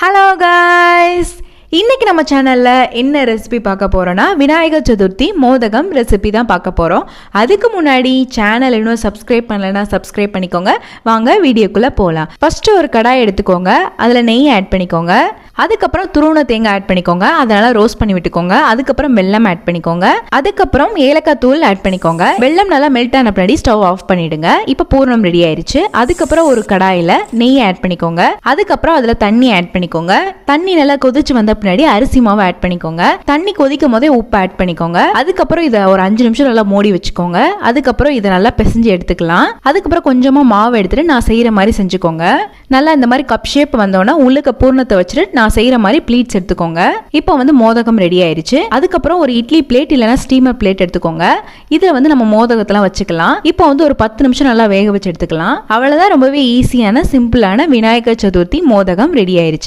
Hello guys, இன்னைக்கு நம்ம சேனல்ல என்ன ரெசிபி பார்க்க போறோம்னா விநாயகர் சதுர்த்தி மோதகம் ரெசிபி தான் பார்க்க போறோம். அதுக்கு முன்னாடி சேனல் இன்னும் சப்ஸ்கிரைப் பண்ணலன்னா சப்ஸ்கிரைப் பண்ணிக்கோங்க. வாங்க வீடியோக்குள்ள போகலாம். ஃபர்ஸ்ட் ஒரு கடாய் எடுத்துக்கோங்க, அதில் நெய் ஆட் பண்ணிக்கோங்க. அதுக்கப்புறம் துருவன தேங்காய் ஆட் பண்ணிக்கோங்க, அதனால ரோஸ்ட் பண்ணி விட்டுக்கோங்க. அதுக்கப்புறம் வெல்லம் ஆட் பண்ணிக்கோங்க. அதுக்கப்புறம் ஏலக்காய் தூள் ஆட் பண்ணிக்கோங்க. வெல்லம் நல்லா மெல்ட் ஆன பின்னாடி ஸ்டவ் ஆஃப் பண்ணிடுங்க. இப்போ பூர்ணம் ரெடி ஆயிருச்சு. அதுக்கப்புறம் ஒரு கடாயில நெய் ஆட் பண்ணிக்கோங்க. அதுக்கப்புறம் அதுல தண்ணி ஆட் பண்ணிக்கோங்க. தண்ணி நல்லா கொதிச்சு வந்த பின்னாடி அரிசி மாவு ஆட் பண்ணிக்கோங்க. தண்ணி கொதிக்கும் போதே உப்பு ஆட் பண்ணிக்கோங்க. அதுக்கப்புறம் இதை ஒரு 5 நிமிஷம் நல்லா மூடி வச்சுக்கோங்க. அதுக்கப்புறம் இதை நல்லா பிசைஞ்சு எடுத்துக்கலாம். அதுக்கப்புறம் கொஞ்சமா மாவு எடுத்துட்டு நான் செய்யற மாதிரி செஞ்சுக்கோங்க. நல்லா இந்த மாதிரி கப் ஷேப் வந்தோன்னா உள்ளுக்க பூர்ணத்தை வச்சுட்டு நான் செய்யற மாதிரி ப்ளீட்ஸ் எடுத்துக்கோங்க. இப்போ மோதகம் ரெடி ஆயிருச்சு. அதுக்கப்புறம் ஒரு இட்லி பிளேட் இல்லைன்னா ஸ்டீமர் பிளேட் எடுத்துக்கோங்க. இதை நம்ம மோதகத்தெல்லாம் வச்சுக்கலாம். இப்போ ஒரு 10 நிமிஷம் நல்லா வேக வச்சு எடுத்துக்கலாம். அவ்வளவுதான், ரொம்பவே ஈஸியான சிம்பிளான விநாயகர் சதுர்த்தி மோதகம் ரெடி ஆயிருச்சு.